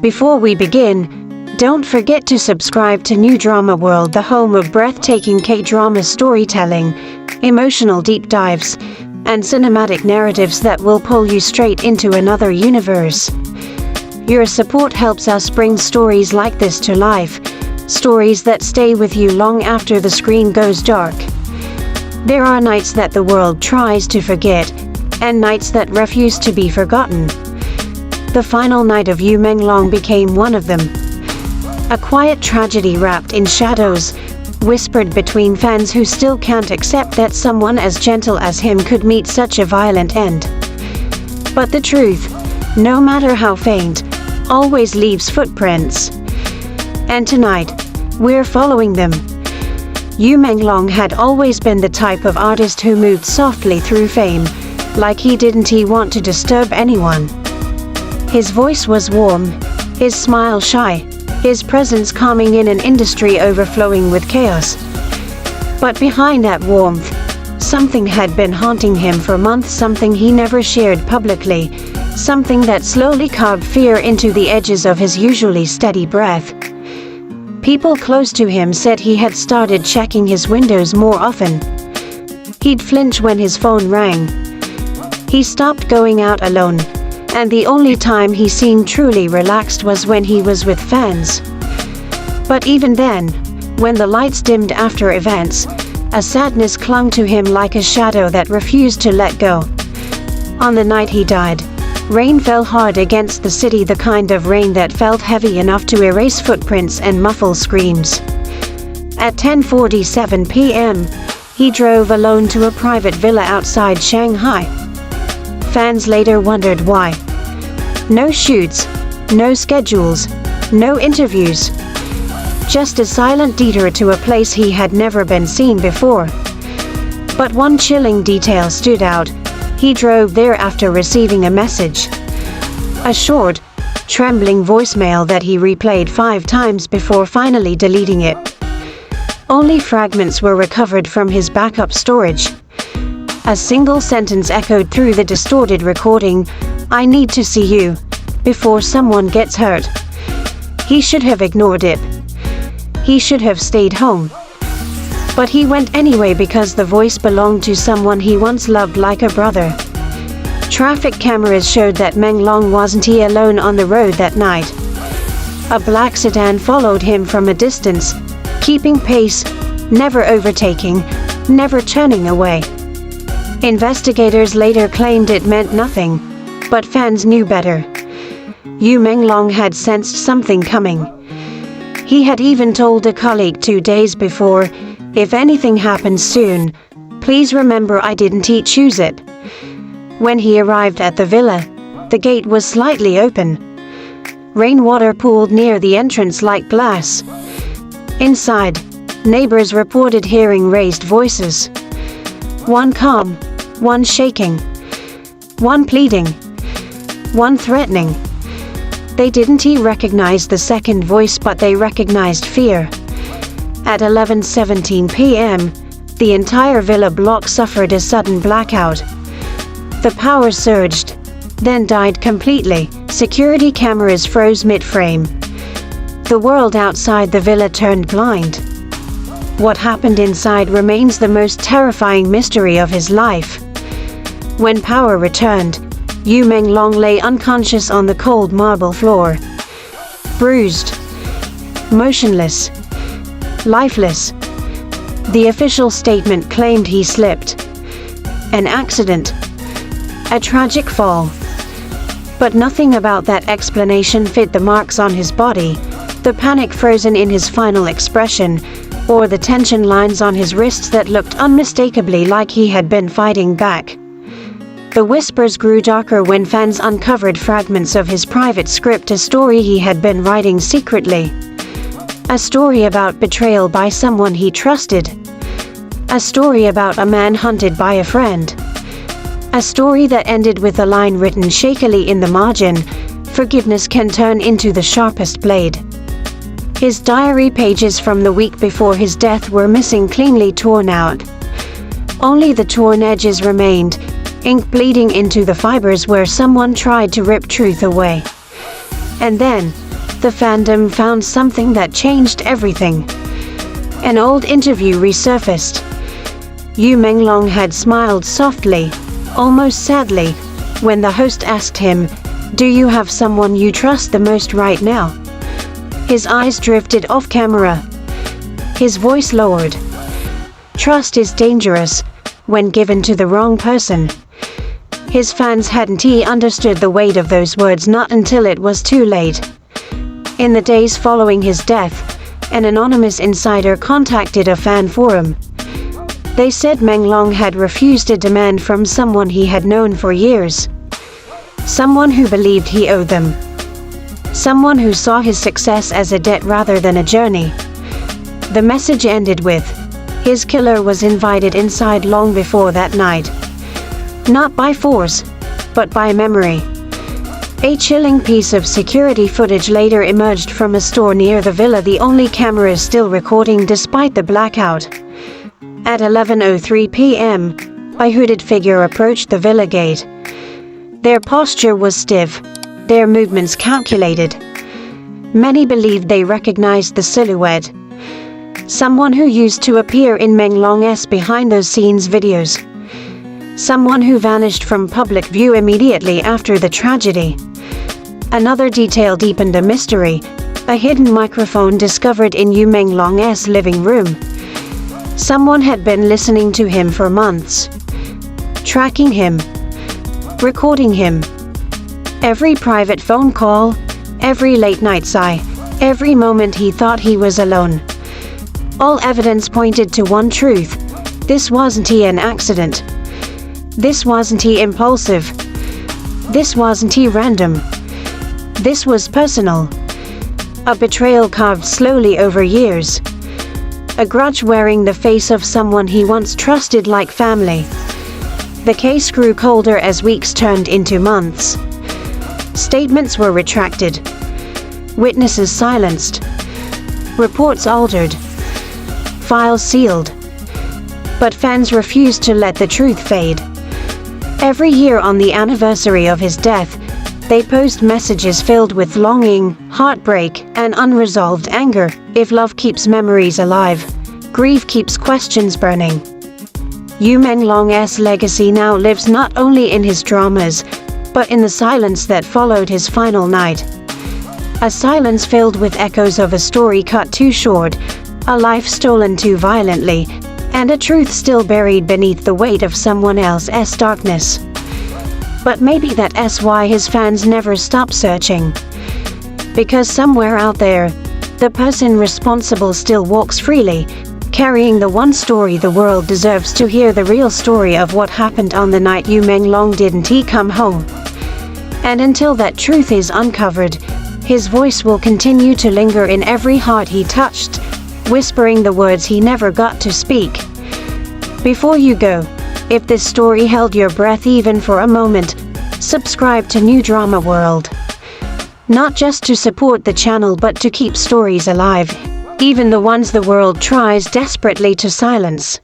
Before we begin, don't forget to subscribe to New Drama World, the home of breathtaking K-drama storytelling, emotional deep dives, and cinematic narratives that will pull you straight into another universe. Your support helps us bring stories like this to life, stories that stay with you long after the screen goes dark. There are nights that the world tries to forget, and nights that refuse to be forgotten. The final night of Yu Meng Long became one of them. A quiet tragedy wrapped in shadows, whispered between fans who still can't accept that someone as gentle as him could meet such a violent end. But the truth, no matter how faint, always leaves footprints. And tonight, we're following them. Yu Meng Long had always been the type of artist who moved softly through fame, like he didn't want to disturb anyone. His voice was warm, his smile shy, his presence calming in an industry overflowing with chaos. But behind that warmth, something had been haunting him for months, something he never shared publicly, something that slowly carved fear into the edges of his usually steady breath. People close to him said he had started checking his windows more often. He'd flinch when his phone rang. He stopped going out alone, and the only time he seemed truly relaxed was when he was with fans. But even then, when the lights dimmed after events, a sadness clung to him like a shadow that refused to let go. On the night he died, rain fell hard against the city, the kind of rain that felt heavy enough to erase footprints and muffle screams. At 10:47 p.m., he drove alone to a private villa outside Shanghai. Fans later wondered why. No shoots, no schedules, no interviews. Just a silent detour to a place he had never been seen before. But one chilling detail stood out. He drove there after receiving a message. A short, trembling voicemail that he replayed 5 times before finally deleting it. Only fragments were recovered from his backup storage. A single sentence echoed through the distorted recording: "I need to see you, before someone gets hurt." He should have ignored it. He should have stayed home. But he went anyway because the voice belonged to someone he once loved like a brother. Traffic cameras showed that Meng Long wasn't alone on the road that night. A black sedan followed him from a distance, keeping pace, never overtaking, never turning away. Investigators later claimed it meant nothing, but fans knew better. Yu Meng Long had sensed something coming. He had even told a colleague 2 days before, "If anything happens soon, please remember I didn't choose it." When he arrived at the villa, the gate was slightly open. Rainwater pooled near the entrance like glass. Inside, neighbors reported hearing raised voices. One calm, one shaking, one pleading, one threatening. They didn't recognize the second voice, but they recognized fear. At 11:17 p.m., the entire villa block suffered a sudden blackout. The power surged, then died completely. Security cameras froze mid-frame. The world outside the villa turned blind. What happened inside remains the most terrifying mystery of his life. When power returned, Yu Meng Long lay unconscious on the cold marble floor. Bruised, motionless, lifeless. The official statement claimed he slipped. An accident. A tragic fall. But nothing about that explanation fit the marks on his body, the panic frozen in his final expression, or the tension lines on his wrists that looked unmistakably like he had been fighting back. The whispers grew darker when fans uncovered fragments of his private script, a story he had been writing secretly. A story about betrayal by someone he trusted. A story about a man hunted by a friend. A story that ended with a line written shakily in the margin: "Forgiveness can turn into the sharpest blade." His diary pages from the week before his death were missing, cleanly torn out. Only the torn edges remained, ink bleeding into the fibers where someone tried to rip truth away. And then, the fandom found something that changed everything. An old interview resurfaced. Yu Meng Long had smiled softly, almost sadly, when the host asked him, "Do you have someone you trust the most right now?" His eyes drifted off camera. His voice lowered. Trust is dangerous when given to the wrong person. His fans hadn't understood the weight of those words not until it was too late. In the days following his death, an anonymous insider contacted a fan forum. They said Meng Long had refused a demand from someone he had known for years. Someone who believed he owed them. Someone who saw his success as a debt rather than a journey. The message ended with, "His killer was invited inside long before that night. Not by force, but by memory." A chilling piece of security footage later emerged from a store near the villa, the only cameras still recording despite the blackout. At 11:03 p.m., a hooded figure approached the villa gate. Their posture was stiff, their movements calculated. Many believed they recognized the silhouette. Someone who used to appear in Meng Long's behind-the-scenes videos. Someone who vanished from public view immediately after the tragedy. Another detail deepened the mystery: a hidden microphone discovered in Yu Meng Long's living room. Someone had been listening to him for months. Tracking him. Recording him. Every private phone call, every late-night sigh, every moment he thought he was alone. All evidence pointed to one truth: this wasn't an accident. This wasn't impulsive. This wasn't random. This was personal. A betrayal carved slowly over years. A grudge wearing the face of someone he once trusted like family. The case grew colder as weeks turned into months. Statements were retracted. Witnesses silenced. Reports altered. Files sealed. But fans refused to let the truth fade. Every year on the anniversary of his death, they post messages filled with longing, heartbreak, and unresolved anger. If love keeps memories alive, grief keeps questions burning. Yu Meng Long's legacy now lives not only in his dramas, but in the silence that followed his final night. A silence filled with echoes of a story cut too short, a life stolen too violently, and a truth still buried beneath the weight of someone else's darkness. But maybe that's why his fans never stop searching. Because somewhere out there, the person responsible still walks freely, carrying the one story the world deserves to hear: the real story of what happened on the night Yu Meng Long didn't come home. And until that truth is uncovered, his voice will continue to linger in every heart he touched, whispering the words he never got to speak. Before you go, if this story held your breath even for a moment, subscribe to New Drama World. Not just to support the channel but to keep stories alive, even the ones the world tries desperately to silence.